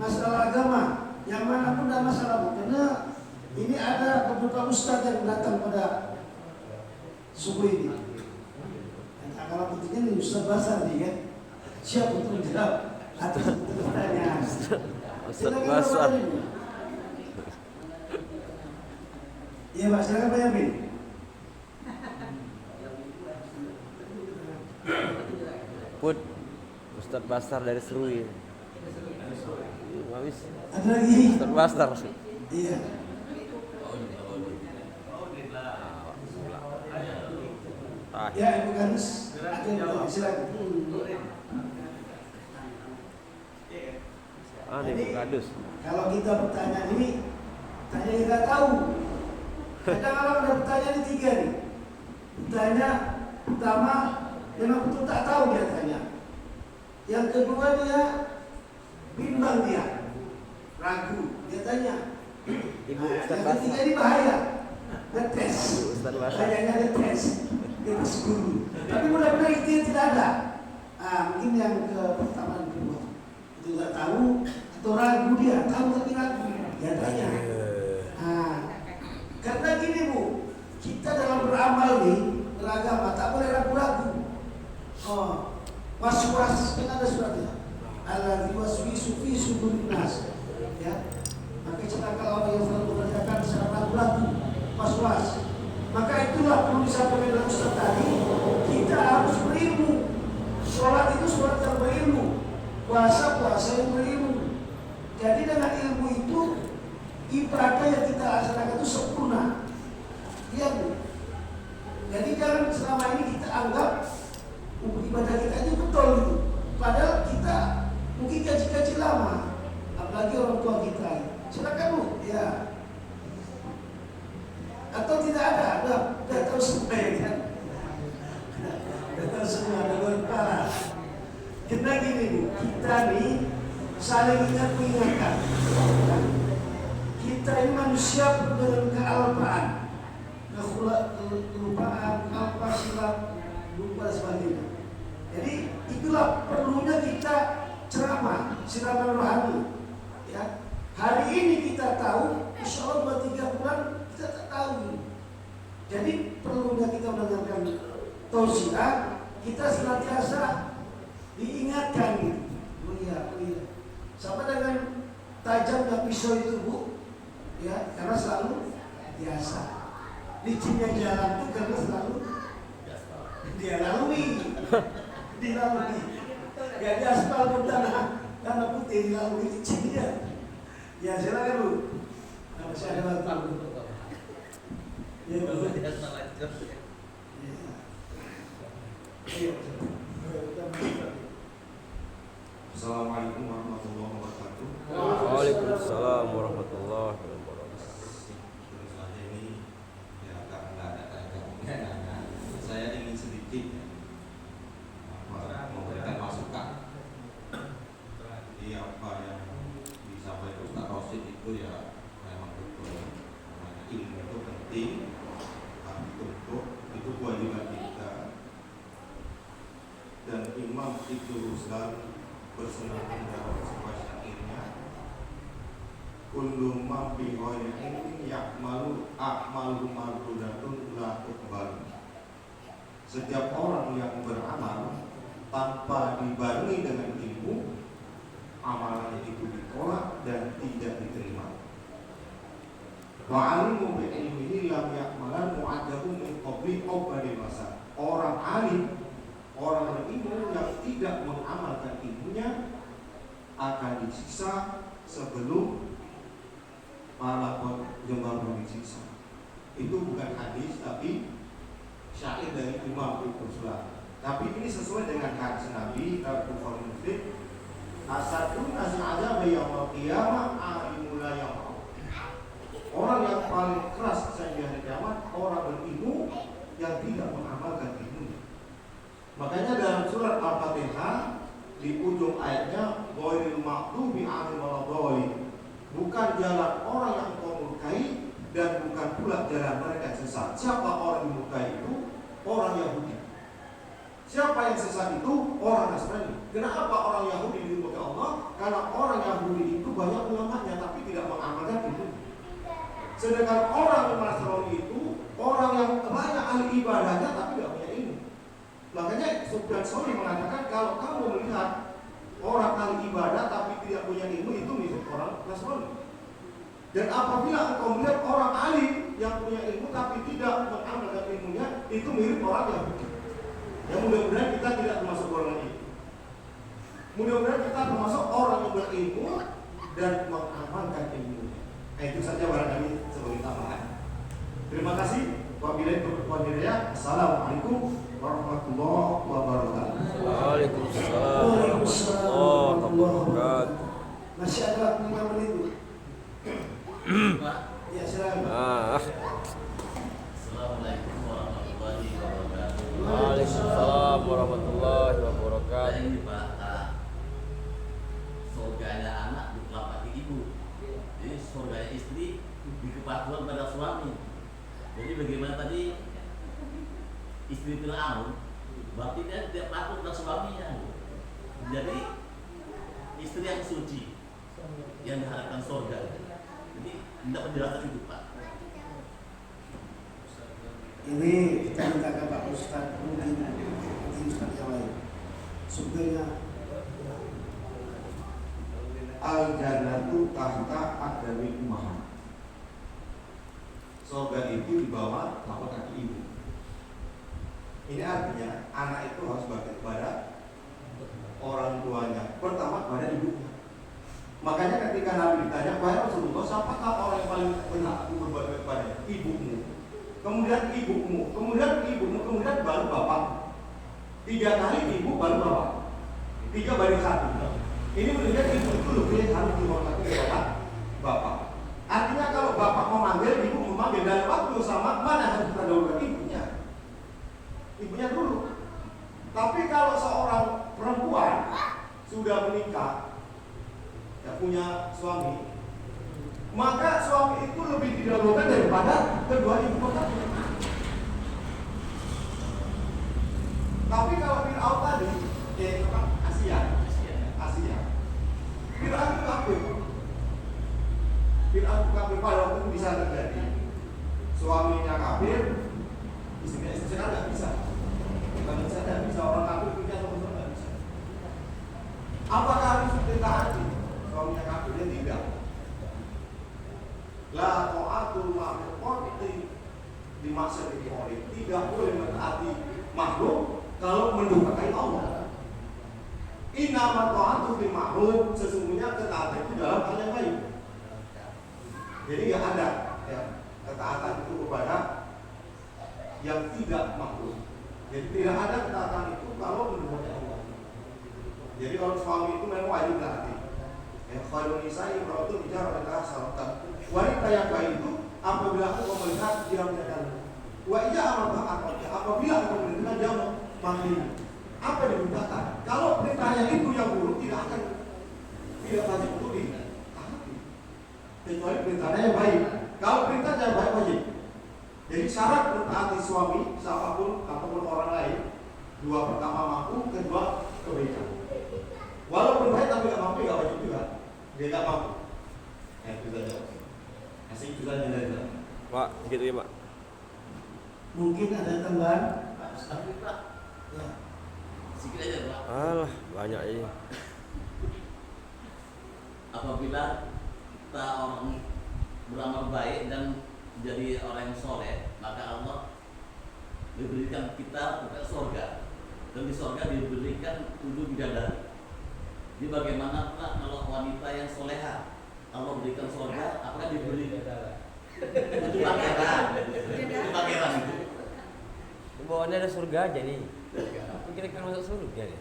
masalah agama, yang mana pun tidak masalah Bu. Karena ini ada beberapa ustadz yang datang pada subuh ini. Dan kalau pentingnya ini Ustadz Basar nih kan, siap untuk menjawab atas pertanyaan. Ustadz Basar. Iya Pak, silakan Pak Yamin. Put, Ustadz Basar dari Serui. Habis. Ada lagi? Ustadz Basar. Iya. Ya, Ibu Ganis. Silakan. Ibu Kadus. Kalau kita bertanya ini, tanya yang nggak tahu. Kadang kalau ada pertanyaan ini 3 nih. Bertanya pertama, memang betul tak tahu dia tanya. Yang kedua dia bimbang dia, ragu, dia tanya. Ibu Ustadz Yang Basar. ketiga ini bahaya, ngetes. Ustadz Basar. Kayaknya ngetes, ngetes guru. Tapi mudah-mudahan itu tidak ada. Mungkin yang pertama dan kedua itu nggak tahu atau ragu dia, tahu tapi ragu, dia tanya. Karena gini Bu, kita dalam beramal nih, beragama tak boleh ragu-ragu. Was-was kan ada suratnya. Alladzi waswisu fi sudurin nas. Ya. Maka celaka orang yang selalu mengerjakan secara ragu-ragu, was-was. Maka itulah perlu disampaikan dalam Ustaz tadi, kita harus berilmu. Sholat itu sholat yang berilmu, puasa yang berilmu. Jadi dengan ilmu itu ibadah yang kita laksanakan itu sempurna. Iya Bu. Jadi jangan selama ini kita anggap ibadah kita itu betul gitu. Padahal kita mungkin kaji-kaji lama, apalagi orang tua kita. Silakan Bu, ya. Atau tidak ada tahu semua ya kan? Udah tahu semua, ada luar kepala. Karena gini Bu, kita nih saling ingat mengingatkan. Kita ini manusia dengan kealpaan, kelupaan, alpa, silap, lupa dan sebagainya. Jadi itulah perlunya kita ceramah, siraman rohani. Ya. Hari ini kita tahu, insya Allah 2-3 bulan kita tak tahu. Jadi perlunya kita mendengarkan tausiah, kita senantiasa diingatkan gitu. Oh iya. Sama dengan tajamnya pisau itu Bu, ya, karena selalu biasa. Licinnya jalan itu karena selalu dia lalui. Ya di aspal pun tanah putih dilalui licinnya. Ya silakan Bu. Masih ada waktu. Ya Bu. Assalamualaikum warahmatullahi wabarakatuh. Waalaikumsalam warahmatullahi wabarakatuh. Ini ya nggak ada kaitannya. Saya ingin sedikit memberikan masukan. Jadi apa yang disampaikan Ustaz Rosid itu ya memang betul. Karena ilmu itu penting, tapi untuk itu kewajiban kita. Dan imam itu selalu bersenang dalam sebuah syairnya, kullu ma bi ghairi ilmin ya'malu a'malu mardudatun la tuqbal. Setiap orang yang beramal tanpa dibarengi dengan ilmu, amalannya itu ditolak dan tidak diterima. Wa alimu bi ilmihi lam ya'malan mu'addahu min qabli awwalil masa. Orang alim, orang berilmu yang tidak mengamalkan ilmunya akan disiksa sebelum para penggemar disiksa. Itu bukan hadis tapi syair dari Imam Ibnu Sulaim. Tapi ini sesuai dengan hadis Nabi dalam Bukhari Muslim. Asadun nasi azab yaumil qiyamah alimul la ya'lam. Orang yang paling keras di hari kiamat orang berilmu yang tidak mengamalkan ilmunya. Makanya dalam surat Al-Fatihah di ujung ayatnya ghairil maghdubi 'alaihim waladdallin, bukan jalan orang yang kau murkai dan bukan pula jalan mereka yang sesat. Siapa orang yang murkai itu? Orang Yahudi. Siapa yang sesat itu? Orang Nasrani. Kenapa orang Yahudi dimurkai Allah? Karena orang Yahudi itu banyak ulamanya tapi tidak mengamalkan itu. Sedangkan orang Nasrani itu orang yang banyak ahli ibadahnya tapi tidak punya ilmu. Makanya Sufyan Tsauri mengatakan kalau kamu melihat orang ahli ibadah tapi tidak punya ilmu itu mirip orang Nasrani. Dan apabila engkau melihat orang ahli yang punya ilmu tapi tidak mengamalkan ilmunya itu mirip orang Yahudi. Ya mudah-mudahan kita tidak termasuk golongan itu. Mudah-mudahan kita termasuk orang yang berilmu dan mengamalkan ilmunya. Itu saja barangkali sebagai tambahan. Terima kasih. Wabillahi taufiq wal hidayah. Assalamualaikum warahmatullahi wabarakatuh. Waalaikumsalam warahmatullahi wabarakatuh. Masih ada 5 menit. Ya, silakan. Assalamualaikum warahmatullahi wabarakatuh. Waalaikumsalam warahmatullahi wabarakatuh. Ini Pak, surganya anak di telapak ibu. Jadi surganya istri di kepatuhan pada suami. Jadi bagaimana tadi istri Fir'aun, berarti dia tidak patuh pada suaminya. Jadi istri yang suci yang diharapkan surga. Jadi tidak penjelasan itu Pak. Ini kita minta ke Pak Ustaz, mungkin Ustaz yang lain. Sebenarnya Al-Jannatu tahta aqdami ummahat. Surga itu di bawah telapak kaki ibu. Ini artinya anak itu harus berbakti kepada orang tuanya. Pertama kepada ibunya. Makanya ketika Nabi ditanya, wahai Rasulullah, siapakah orang yang paling benar aku berbakti kepada ibumu? Kemudian ibumu, kemudian baru bapak. 3 kali ibu baru bapak. 3 banding 1. Ini menunjukkan ibu itu lebih harus dihormati kepada bapak. Artinya kalau bapak memanggil, ibu memanggil, dan waktu sama mana yang harus kita dahulukan ibunya? Ibunya dulu. Tapi kalau seorang perempuan sudah menikah, ya punya suami, maka suami itu lebih didahulukan daripada kedua ibu bapaknya. Tapi kalau Fir'aun tadi, Asia. Fir'aun itu kafir. Fir'aun kafir pada waktu itu bisa terjadi. Suaminya kafir, istrinya sekarang nggak bisa. Bukan nggak bisa orang kafir punya suami nggak bisa. Apakah harus ditaati? Suaminya kafir dia tidak. La ta'atul makhluqati di masa dikori. Tidak boleh mentaati makhluk kalau mendurhakai Allah. Inna ta'atu fil ma'ruf, sesungguhnya ketaatan itu dalam hal yang baik. Jadi nggak ada ya, ketaatan itu kepada yang tidak makhluk. Jadi tidak ada ketaatan itu kalau mendurhakai Allah. Jadi kalau suami itu memang wajib taati. Ya, kalau nisa itu bicara tentang syaratan. Wanita yang baik itu apabila aku melihat dia menyatakan wa iya apabila aku melihat dia memanggil apa yang dimintakan. Kalau perintahnya itu yang buruk tidak wajib untuk ditaati. Kecuali perintahnya yang baik. Kalau perintahnya yang baik wajib. Jadi syarat mentaati suami siapapun ataupun orang lain, 2 pertama mampu, kedua kebaikan. Walaupun baik tapi nggak mampu nggak wajib juga. Dia nggak mampu. Itu saja. Masih itu saja dari saya. Pak, gitu ya Pak. mungkin ada tambahan. Tapi Pak, Ya. sikit aja Pak. Alah, banyak ini. Apabila kita orang beramal baik dan jadi orang yang soleh, maka Allah diberikan kita ke surga, dan di surga diberikan 7 bidadari. Jadi bagaimana Pak kalau wanita yang soleha Allah berikan surga, apakah diberi itu pangeran? Itu pangeran itu. Di bawahnya ada surga aja nih. Aku kira-kira masuk surga nih.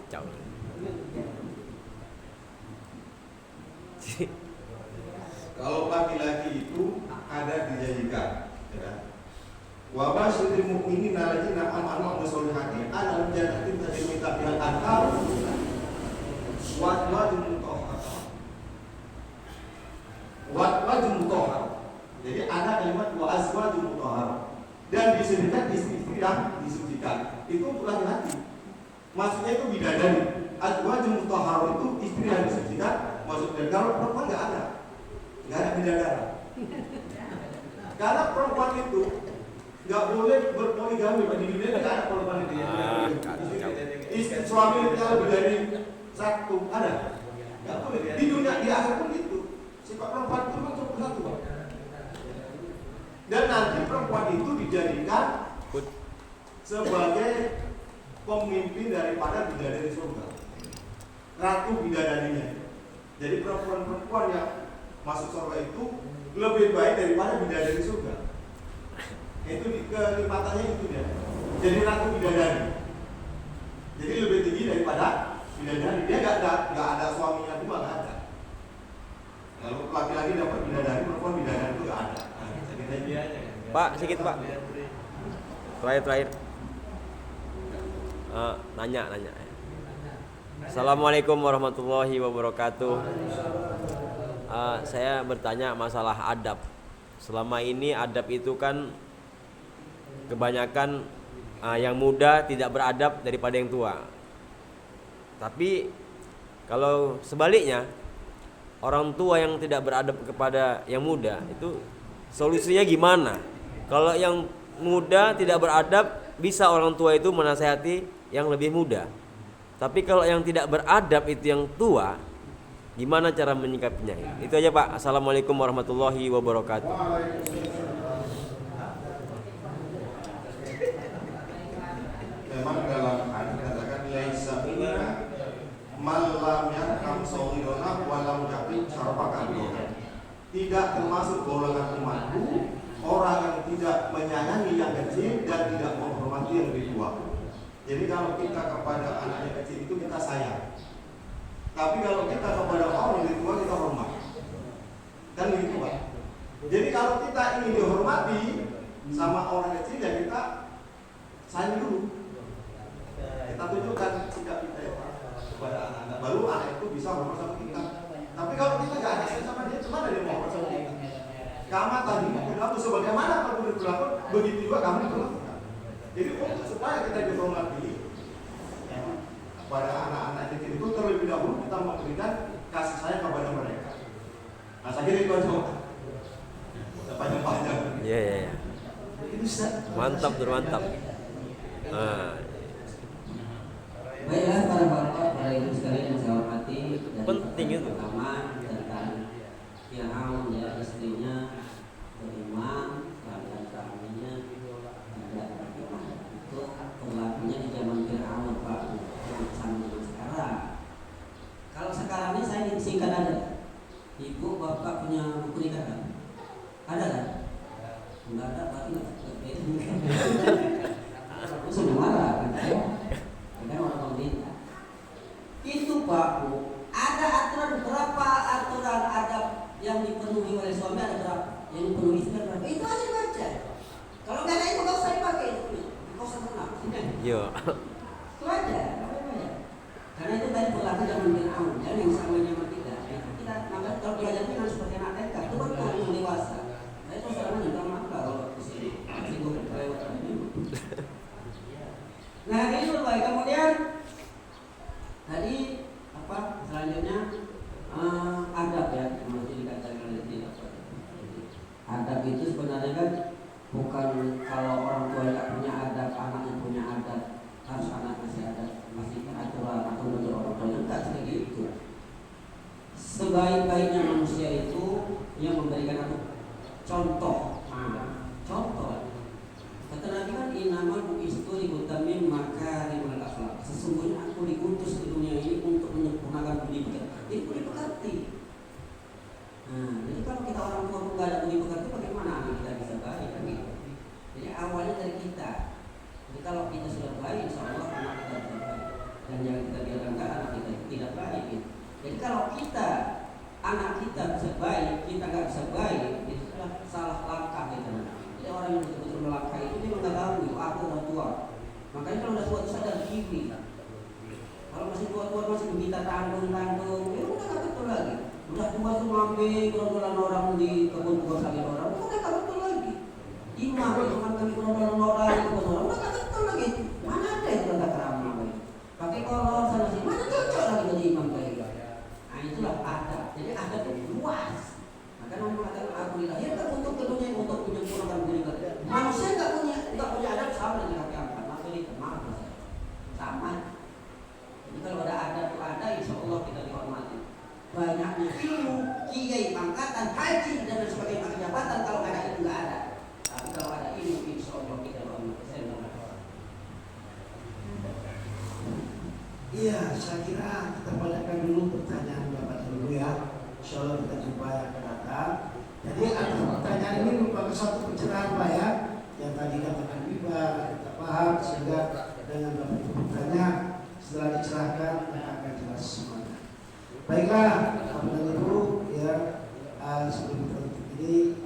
Kacau. Kalau laki-laki itu ada dijanjikan, ya. Wa basyiril mu'minina alladzina amanu wa sholihati annahum jannatin tajri min tahtiha al-anhar wa azwajun mutahharah. Wa azwajun mutahharah. Jadi ada kalimat wa azwajun mutahharah. Dan disebutkan istri-istri yang disucikan. Itu untuk laki-laki. Maksudnya itu bidadari. Azwajul mutahharah itu istri yang disucikan. Maksudnya kalau perempuan nggak ada bidadari. Karena perempuan itu nggak boleh berpoligami. Di dunia nggak ada perempuan itu. Istri suami itu lebih dari satu ada. Nggak boleh. Di dunia di akhir pun itu. Sifat perempuan itu cuma satu. Dan nanti perempuan itu dijadikan sebagai pemimpin daripada bidadari surga, ratu bidadarinya. Jadi perempuan-perempuan yang masuk surga itu lebih baik daripada bidadari surga. Itu kelipatannya itu dia. Jadi ratu bidadari. Jadi lebih tinggi daripada bidadari. Dia nggak ada suaminya dua, nggak ada. Kalau laki-laki dapat bidadari, perempuan bidadari itu nggak ada. Pak, sedikit Pak. Terakhir. Nanya. Assalamualaikum warahmatullahi wabarakatuh. Saya bertanya masalah adab. Selama ini adab itu kan kebanyakan yang muda tidak beradab daripada yang tua. Tapi kalau sebaliknya, orang tua yang tidak beradab kepada yang muda, itu solusinya gimana? Kalau yang muda tidak beradab, bisa orang tua itu menasihati yang lebih muda. Tapi kalau yang tidak beradab itu yang tua, gimana cara menyikapinya? Itu aja Pak. Assalamualaikum warahmatullahi wabarakatuh. Memang dalam hadis katakan laisa minna man lam yarham saghirana wa lam yaqim syarafaka. Tidak termasuk golongan umatku orang yang tidak menyayangi yang kecil dan tidak menghormati yang lebih tua. Jadi kalau kita kepada anak yang kecil itu kita sayang. Tapi kalau kita kepada orang yang lebih tua kita hormat. Kan begitu Pak. Jadi kalau kita ingin dihormati sama orang kecil ya kita sayang dulu. Kita tunjukkan sikap kita ya Pak kepada anak-anak. Baru anak itu bisa hormat sama kita. Tapi kalau kita nggak ada sayang sama dia, cuma dia mau hormat sama kita. Kamu tadi berlaku sebagaimana kamu berlaku, begitu juga kamu diperlakukan. Jadi untuk supaya kita dihormati kepada anak-anak kecil itu terlebih dahulu kita memberikan kasih sayang kepada mereka. Nah saya kira itu aja. Panjang-panjang. Iya. Mantap. Baiklah para bapak, para ibu sekalian yang saya hormati. Penting itu. Pertama tentang Fir'aun ya, istrinya beriman, dan suaminya tidak beriman. Itu berlakunya di zaman Fir'aun Pak, yang sama dengan sekarang. Kalau sekarang ini saya singkat ada. Ibu bapak punya buku nikah kan? Ada kan? Enggak ada, berarti aku sudah marah kan saya. Kan orang pemerintah. Itu Pak Bu, ada aturan berapa aturan adab yang dipenuhi oleh suami, ada berapa yang dipenuhi istri berapa? Itu aja baca. Kalau nggak ada itu nggak usah dipakai itu. Nggak usah tenang. Yo. Itu aja. Karena itu tadi berlaku zaman Fir'aun, dan yang sama zaman kita. Kita maka kalau belajarnya kan seperti anak TK, itu kan yang dewasa. Saya itu sekarang juga makan kalau di sini sibuk lewat ini. Nah ini baik. Kemudian tadi apa selanjutnya adab ya, masih dikatakan oleh tidak. Adab itu sebenarnya kan bukan kalau orang tua tidak punya adab, anaknya punya adab, harus anak masih ada masih peraturan atau menurut orang tua enggak seperti itu. Sebaik-baiknya manusia itu yang memberikan apa? Contoh. Contoh. Kata Nabi kan inamal bu'istu liutammim makarimul akhlaq. Sesungguhnya aku diutus ke dunia ini untuk menyempurnakan budi pekerti. Jadi budi pekerti. Nah, jadi kalau kita orang tua pun nggak ada budi pekerti, bagaimana anak kita bisa baik kan gitu? Jadi awalnya dari kita. Jadi kalau kita sudah baik, insya Allah anak kita bisa baik. Dan jangan kita biarkan anak kita tidak baik. Gitu. Jadi kalau kita anak kita bisa baik, kita nggak bisa baik, itu sudah salah langkah gitu. Jadi orang yang betul-betul melangkah itu dia mengetahui aku udah tua. Makanya kalau udah tua itu sadar diri. Kalau masih tua-tua masih minta tanggung, ya udah nggak betul lagi. Udah tua tuh ngambil gerombolan orang di kebun sawit orang, udah nggak betul lagi. Imam itu ngambil gerombolan orang di kebun orang, udah nggak betul lagi. Mana ada itu tata krama? Pakai kolor sana sini, mana cocok lagi jadi imam kayak gitu. Nah itulah adab. Jadi adab itu luas. Maka Nabi mengatakan aku dilahirkan untuk keduanya untuk menyempurnakan diri kita. Manusia nggak punya adab sama dengan kaki angkat. Maksudnya maaf sama. Jadi kalau ada adab itu ada, insya Allah kita dihormati. Banyaknya ilmu, kiai, pangkatan, haji dan lain sebagainya, maka jabatan kalau ada itu nggak ada. Tapi kalau ada ilmu, insya Allah kita dihormati. Iya, saya kira kita banyakkan dulu pertanyaan Bapak dulu ya. Insya Allah kita jumpa yang akan datang. Jadi atas pertanyaan ini merupakan satu pencerahan Pak ya. Yang tadi katakan Biba, kita paham sehingga dengan Bapak itu bertanya setelah dicerahkan akan jelas semuanya. Baiklah, Bapak dan Ibu ya, sebelum kita tutup ini